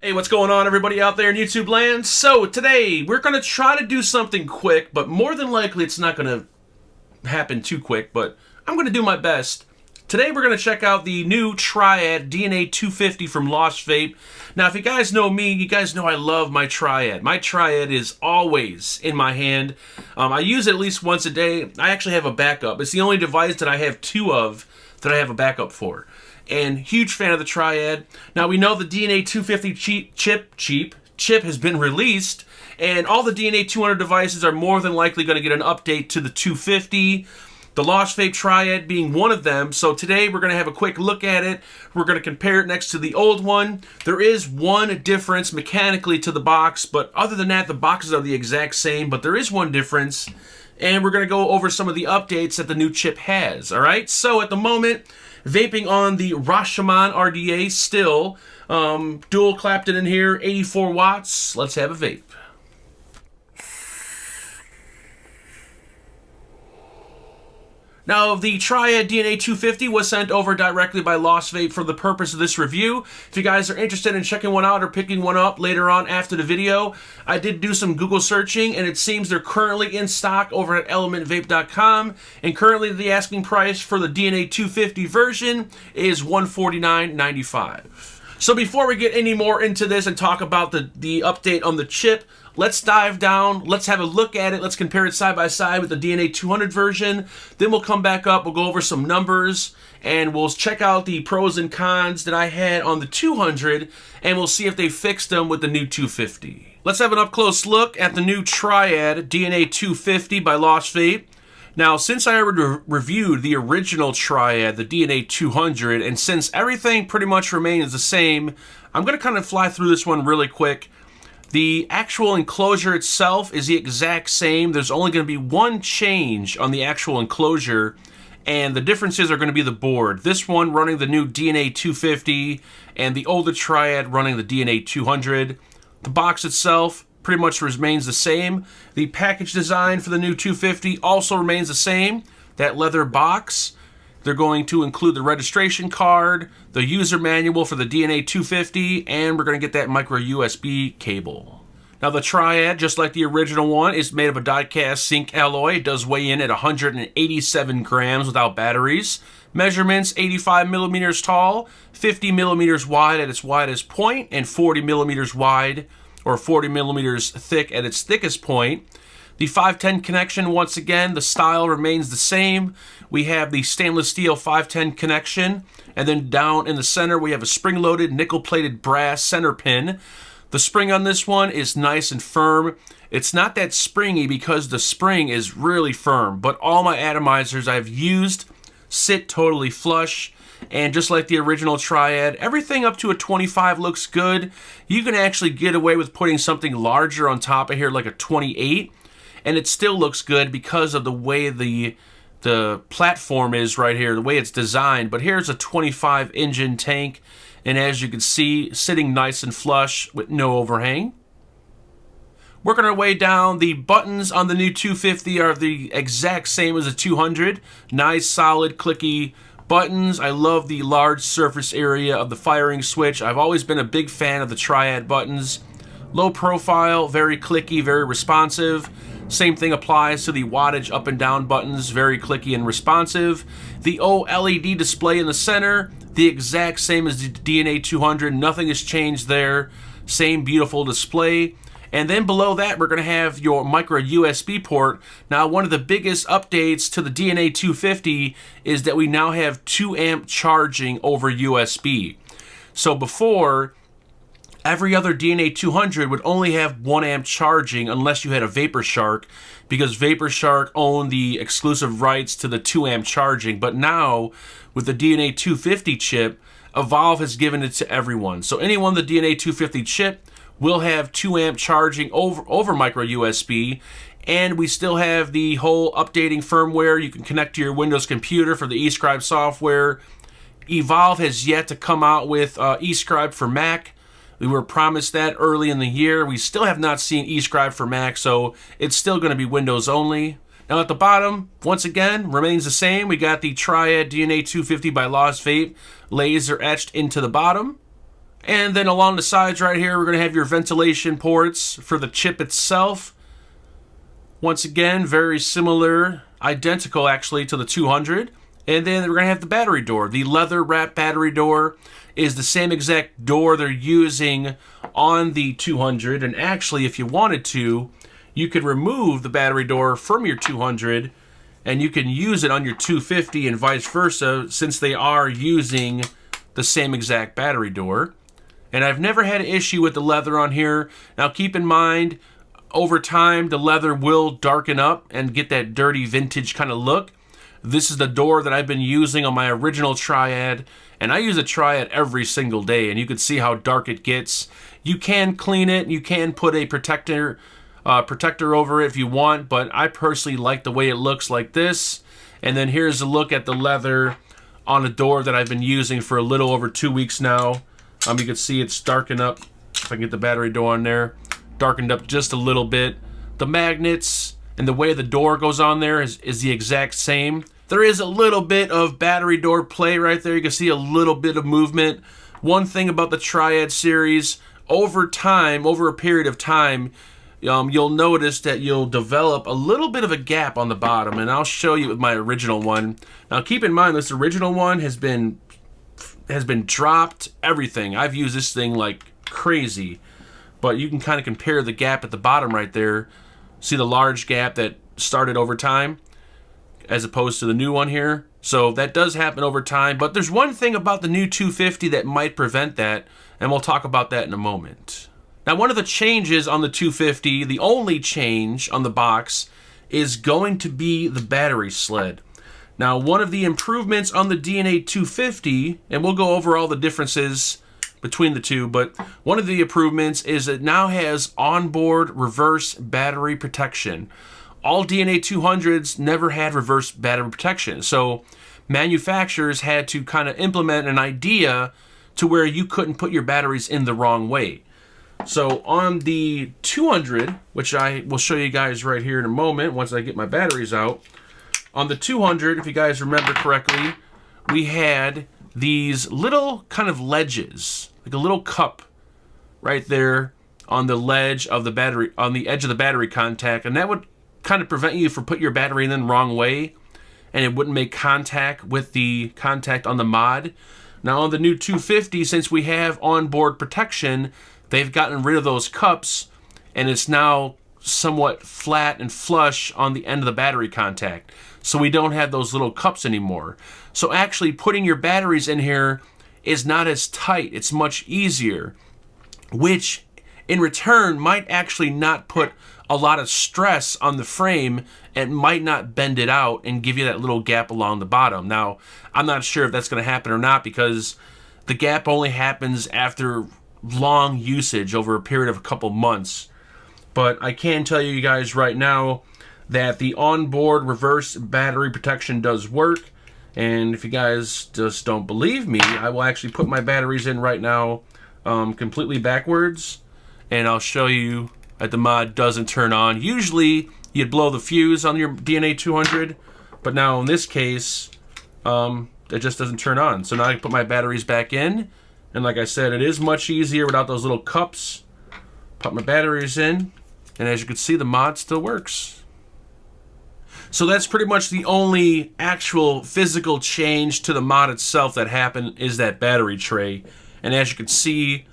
Hey, what's going on, everybody out there in YouTube land? So today we're going to try to do something quick, but more than likely it's not going to happen too quick, but I'm going to do my best. Today we're going to check out the new TRIADE DNA250 from Lost Vape. Now, if you guys know me, you guys know I love my TRIADE. My TRIADE is always in my hand. I use it at least once a day. I actually have a backup. It's the only device that I have two of that I have a backup for. And huge fan of the TRIADE. Now, we know the DNA250 chip has been released, and all the DNA200 devices are more than likely going to get an update to the 250. The Lost Vape TRIADE being one of them. So today we're going to have a quick look at it. We're going to compare it next to the old one. There is one difference mechanically to the box, but other than that, the boxes are the exact same, but there is one difference. And we're going to go over some of the updates that the new chip has. All right, so at the moment, vaping on the Rashomon RDA still. Dual Clapton in here, 84 watts. Let's have a vape. Now, the TRIADE DNA250 was sent over directly by Lost Vape for the purpose of this review. If you guys are interested in checking one out or picking one up later on after the video, I did do some Google searching, and it seems they're currently in stock over at elementvape.com, and currently the asking price for the DNA250 version is $149.95. So before we get any more into this and talk about the update on the chip, let's dive down, let's have a look at it, let's compare it side by side with the DNA200 version, then we'll come back up, we'll go over some numbers, and we'll check out the pros and cons that I had on the 200, and we'll see if they fixed them with the new 250. Let's have an up-close look at the new TRIADE DNA250 by Lost Vape. Now, since I already reviewed the original TRIADE, the DNA200, and since everything pretty much remains the same, I'm going to kind of fly through this one really quick. The actual enclosure itself is the exact same. There's only going to be one change on the actual enclosure, and the differences are going to be the board. This one running the new DNA250, and the older TRIADE running the DNA200. The box itself pretty much remains the same. The package design for the new 250 also remains the same. That leather box. They're going to include the registration card, the user manual for the DNA250, and we're going to get that micro USB cable. Now, the TRIADE, just like the original one, is made of a die-cast zinc alloy. It does weigh in at 187 grams without batteries. Measurements 85 millimeters tall, 50 millimeters wide at its widest point, and 40 millimeters wide or 40 millimeters thick at its thickest point. The 510 connection, once again, the style remains the same. We have the stainless steel 510 connection, and then down in the center we have a spring-loaded nickel-plated brass center pin. The spring on this one is nice and firm. It's not that springy because the spring is really firm, but all my atomizers I've used sit totally flush. And just like the original TRIADE, everything up to a 25 looks good. You can actually get away with putting something larger on top of here, like a 28, and it still looks good because of the way the platform is right here, the way it's designed. But here's a 25 engine tank, and as you can see, sitting nice and flush with no overhang. Working our way down, the buttons on the new 250 are the exact same as the 200. Nice, solid, clicky buttons. I love the large surface area of the firing switch. I've always been a big fan of the TRIADE buttons. Low profile, very clicky, very responsive. Same thing applies to the wattage up and down buttons, very clicky and responsive. The OLED display in the center, the exact same as the DNA200. Nothing has changed there. Same beautiful display. And then below that, we're going to have your micro USB port. Now, one of the biggest updates to the DNA250 is that we now have 2 amp charging over USB. So before, every other DNA200 would only have 1 amp charging unless you had a VaporShark, because VaporShark owned the exclusive rights to the 2 amp charging. But now, with the DNA250 chip, Evolve has given it to everyone. So anyone with the DNA250 chip will have 2 amp charging over micro USB, and we still have the whole updating firmware. You can connect to your Windows computer for the eScribe software. Evolve has yet to come out with eScribe for Mac. We were promised that early in the year. We still have not seen eScribe for Mac, so it's still going to be Windows only. Now at the bottom, once again, remains the same. We got the TRIADE DNA250 by Lost Vape laser etched into the bottom. And then along the sides right here, we're going to have your ventilation ports for the chip itself. Once again, very similar, identical actually to the 200. And then we're going to have the battery door. The leather wrap battery door is the same exact door they're using on the 200. And actually, if you wanted to, you could remove the battery door from your 200 and you can use it on your 250 and vice versa, since they are using the same exact battery door. And I've never had an issue with the leather on here. Now keep in mind, over time the leather will darken up and get that dirty vintage kind of look. This is the door that I've been using on my original Triad, and I use a Triad every single day, and you can see how dark it gets. You can clean it, you can put a protector over it if you want, but I personally like the way it looks like this. And then here's a look at the leather on a door that I've been using for a little over 2 weeks now. You can see it's darkened up. If I can get the battery door on there, darkened up just a little bit. The magnets and the way the door goes on there is the exact same. There is a little bit of battery door play right there. You can see a little bit of movement. One thing about the Triad series, over time, over a period of time, you'll notice that you'll develop a little bit of a gap on the bottom, and I'll show you with my original one. Now keep in mind, this original one has been dropped, everything. I've used this thing like crazy, but you can kind of compare the gap at the bottom right there. See the large gap that started over time as opposed to the new one here. So that does happen over time, but there's one thing about the new 250 that might prevent that, and we'll talk about that in a moment. Now, one of the changes on the 250, the only change on the box, is going to be the battery sled. Now, one of the improvements on the DNA250, and we'll go over all the differences between the two, but one of the improvements is it now has onboard reverse battery protection. All DNA200s never had reverse battery protection, so manufacturers had to kind of implement an idea to where you couldn't put your batteries in the wrong way. So on the 200, which I will show you guys right here in a moment once I get my batteries out, on the 200, if you guys remember correctly, we had these little kind of ledges, like a little cup right there on the ledge of the battery, on the edge of the battery contact, and that would kind of prevent you from putting your battery in the wrong way, and it wouldn't make contact with the contact on the mod. Now on the new 250, since we have onboard protection, they've gotten rid of those cups, and it's now somewhat flat and flush on the end of the battery contact. So we don't have those little cups anymore. So actually putting your batteries in here is not as tight. It's much easier, which in return might actually not put a lot of stress on the frame and might not bend it out and give you that little gap along the bottom. Now, I'm not sure if that's going to happen or not, because the gap only happens after long usage over a period of a couple months. But I can tell you guys right now that the onboard reverse battery protection does work. And if you guys just don't believe me, I will actually put my batteries in right now completely backwards, and I'll show you that the mod doesn't turn on. Usually you'd blow the fuse on your DNA200, but now in this case it just doesn't turn on. So now I can put my batteries back in, and like I said, it is much easier without those little cups. Put my batteries in, and as you can see, the mod still works. So that's pretty much the only actual physical change to the mod itself that happened, is that battery tray. And as you can see,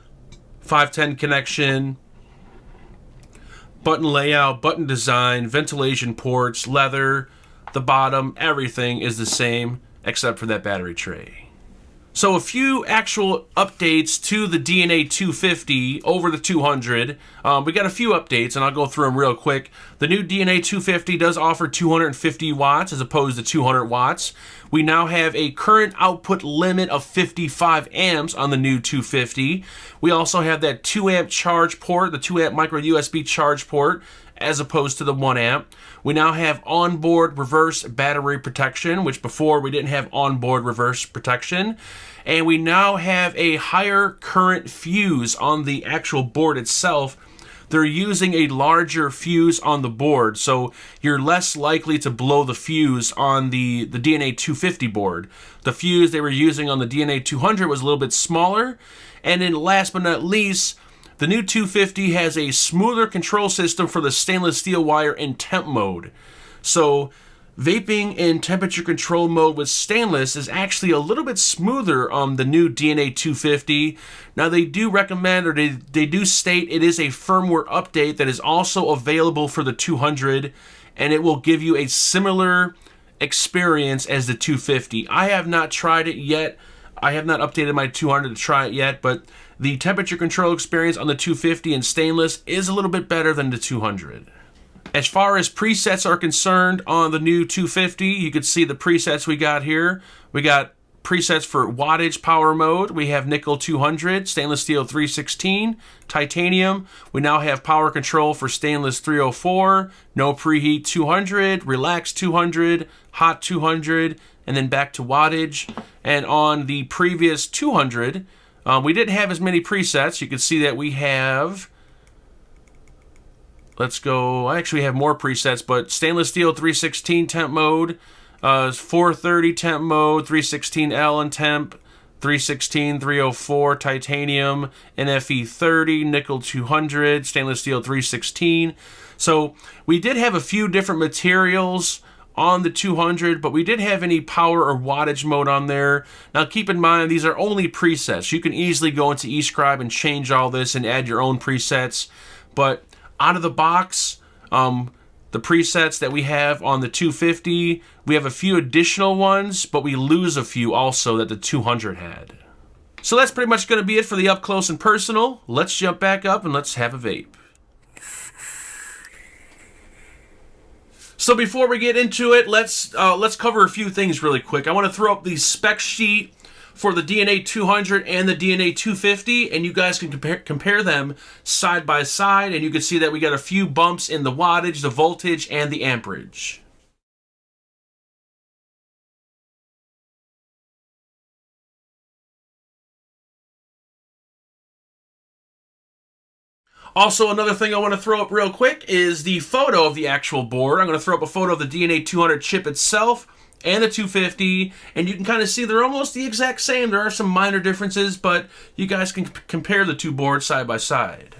510 connection, button layout, button design, ventilation ports, leather, the bottom, everything is the same except for that battery tray. So a few actual updates to the DNA250 over the 200. We got a few updates, and I'll go through them real quick. The new DNA250 does offer 250 watts as opposed to 200 watts. We now have a current output limit of 55 amps on the new 250. We also have that 2 amp charge port, the 2 amp micro USB charge port, as opposed to the 1 amp. We now have onboard reverse battery protection, which before we didn't have onboard reverse protection. And we now have a higher current fuse on the actual board itself. they're using a larger fuse on the board, so you're less likely to blow the fuse on the DNA250 board. The fuse they were using on the DNA200 was a little bit smaller. And then last but not least, the new 250 has a smoother control system for the stainless steel wire in temp mode. So vaping in temperature control mode with stainless is actually a little bit smoother on the new DNA250. Now they do recommend, or they do state, it is a firmware update that is also available for the 200, and it will give you a similar experience as the 250. I have not tried it yet. I have not updated my 200 to try it yet, but the temperature control experience on the 250 and stainless is a little bit better than the 200. As far as presets are concerned on the new 250, you can see the presets we got here. We got presets for wattage power mode. We have nickel 200, stainless steel 316, titanium. We now have power control for stainless 304, no preheat 200, relax 200, hot 200, and then back to wattage. And on the previous 200, we didn't have as many presets. You can see that we have, let's go, I actually have more presets, but stainless steel 316 temp mode, 430 temp mode, 316L in temp, 316, 304 titanium, NFE 30, nickel 200, stainless steel 316. So we did have a few different materials on the 200, but we didn't have any power or wattage mode on there. Now keep in mind, these are only presets. You can easily go into eScribe and change all this and add your own presets, but out of the box, the presets that we have on the 250, we have a few additional ones, but we lose a few also that the 200 had. So that's pretty much going to be it for the up close and personal. Let's jump back up and let's have a vape. So before we get into it, let's cover a few things really quick. I want to throw up the spec sheet for the DNA200 and the DNA250, and you guys can compare them side by side, and you can see that we got a few bumps in the wattage, the voltage, and the amperage. Also, another thing I want to throw up real quick is the photo of the actual board. I'm going to throw up a photo of the DNA200 chip itself and the 250, and you can kind of see they're almost the exact same. There are some minor differences, but you guys can compare the two boards side by side.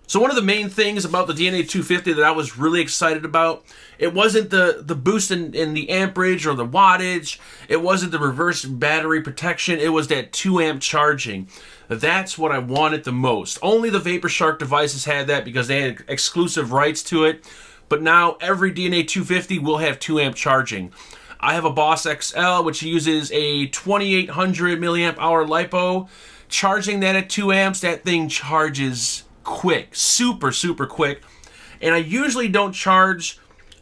So one of the main things about the DNA250 that I was really excited about, it wasn't the boost in the amperage or the wattage, it wasn't the reverse battery protection, it was that 2 amp charging. That's what I wanted the most. Only the VaporShark devices had that because they had exclusive rights to it, but now every DNA250 will have 2 amp charging. I have a Boss XL, which uses a 2800 milliamp hour LiPo. Charging that at 2 amps, that thing charges quick, super quick. And I usually don't charge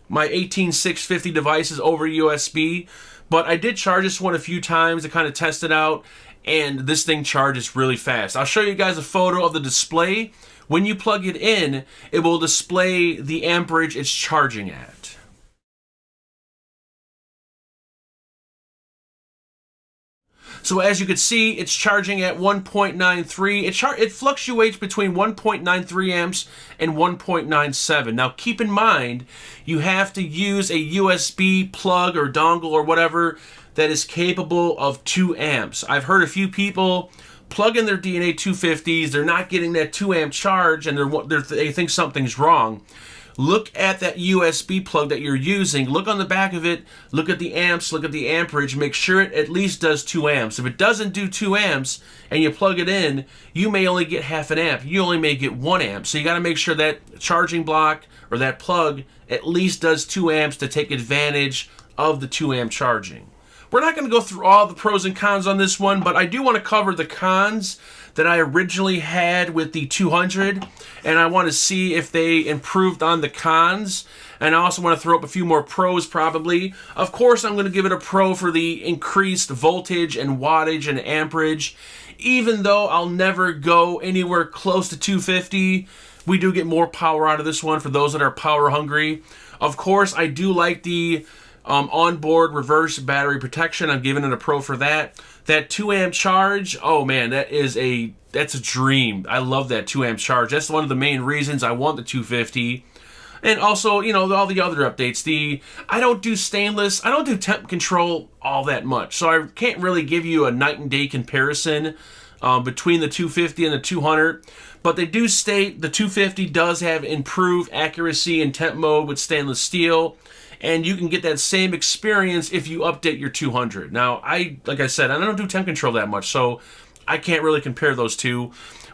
my 18650 devices over USB, but I did charge this one a few times to kind of test it out, and this thing charges really fast. I'll show you guys a photo of the display. When you plug it in, it will display the amperage it's charging at. So as you can see, it's charging at 1.93. It fluctuates between 1.93 amps and 1.97. Now keep in mind, you have to use a USB plug or dongle or whatever that is capable of 2 amps. I've heard a few people plug in their DNA250s, they're not getting that 2 amp charge, and they think something's wrong. Look at that USB plug that you're using. Look on the back of it. Look at the amps. Look at the amperage. Make sure it at least does 2 amps. If it doesn't do 2 amps and you plug it in, you may only get half an amp. You only may get 1 amp. So you got to make sure that charging block or that plug at least does 2 amps to take advantage of the 2 amp charging. We're not going to go through all the pros and cons on this one, but I do want to cover the cons that I originally had with the 200, and I want to see if they improved on the cons, and I also want to throw up a few more pros probably. Of course, I'm going to give it a pro for the increased voltage and wattage and amperage. Even though I'll never go anywhere close to 250, we do get more power out of this one for those that are power hungry. Of course, I do like the onboard reverse battery protection. I'm giving it a pro for that. That 2 amp charge, oh man, that's a dream. I love that 2 amp charge. That's one of the main reasons I want the 250. And also, you know, all the other updates. I don't do stainless. I don't do temp control all that much. So I can't really give you a night and day comparison between the 250 and the 200. But they do state the 250 does have improved accuracy in temp mode with stainless steel. And you can get that same experience if you update your 200. Now, like I said, I don't do temp control that much, so I can't really compare those two.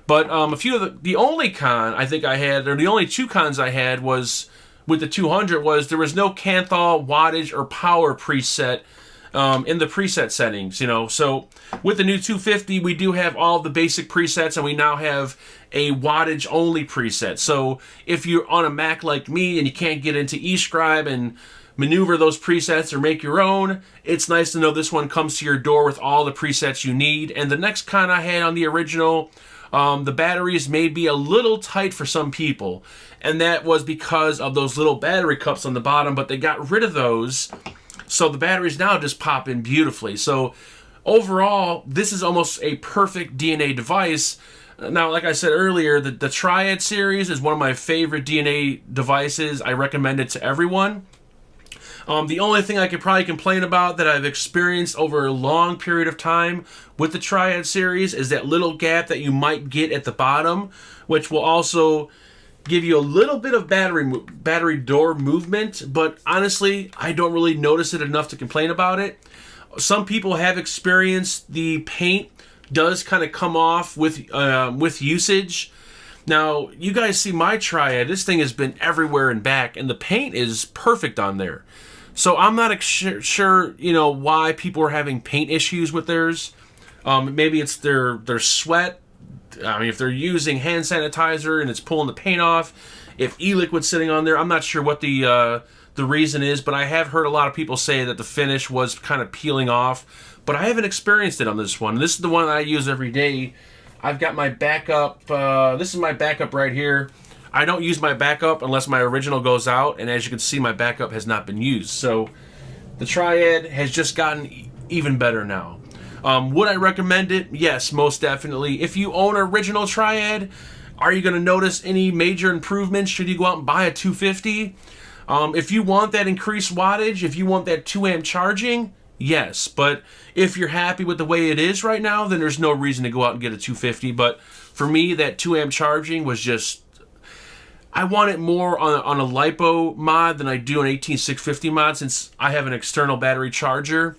But a few of the only con I think I had, or the only two cons I had was with the 200 was there was no Canthal wattage or power preset in the preset settings, you know. So with the new 250, we do have all the basic presets, and we now have a wattage only preset. So if you're on a Mac like me and you can't get into eScribe and maneuver those presets or make your own, it's nice to know this one comes to your door with all the presets you need. And the next con I had on the original, the batteries may be a little tight for some people, and that was because of those little battery cups on the bottom, but they got rid of those, so the batteries now just pop in beautifully. So overall, this is almost a perfect DNA device. Now, like I said earlier, the TRIADE series is one of my favorite DNA devices. I recommend it to everyone. The only thing I could probably complain about that I've experienced over a long period of time with the TRIADE series is that little gap that you might get at the bottom, which will also give you a little bit of battery door movement, but honestly, I don't really notice it enough to complain about it. Some people have experienced the paint does kind of come off with usage. Now, you guys see my TRIADE. This thing has been everywhere and back, and the paint is perfect on there. So I'm not sure, you know, why people are having paint issues with theirs. Maybe it's their sweat. I mean, if they're using hand sanitizer and it's pulling the paint off, if e-liquid's sitting on there, I'm not sure what the reason is, but I have heard a lot of people say that the finish was kind of peeling off, but I haven't experienced it on this one. This is the one that I use every day. I've got my backup. This is my backup right here. I don't use my backup unless my original goes out, and as you can see, my backup has not been used. So the TRIADE has just gotten even better now. Would I recommend it? Yes, most definitely. If you own an original TRIADE, are you going to notice any major improvements should you go out and buy a 250? If you want that increased wattage, if you want that 2 amp charging, yes. But if you're happy with the way it is right now, then there's no reason to go out and get a 250. But for me, that 2 amp charging was just, I want it more on a LiPo mod than I do an 18650 mod, since I have an external battery charger.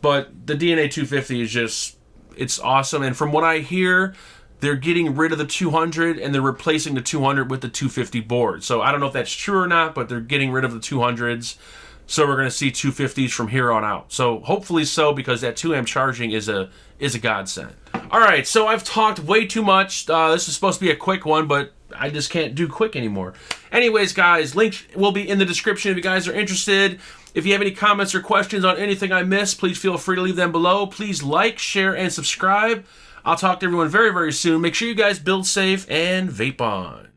But the DNA250 is just, it's awesome. And from what I hear, they're getting rid of the 200 and they're replacing the 200 with the 250 board. So I don't know if that's true or not, but they're getting rid of the 200s. So we're going to see 250s from here on out. So hopefully so, because that 2 amp charging is a godsend. All right, so I've talked way too much. This is supposed to be a quick one, but I just can't do quick anymore. Anyways, guys, link will be in the description if you guys are interested. If you have any comments or questions on anything I missed, please feel free to leave them below. Please like, share, and subscribe. I'll talk to everyone very, very soon. Make sure you guys build safe and vape on.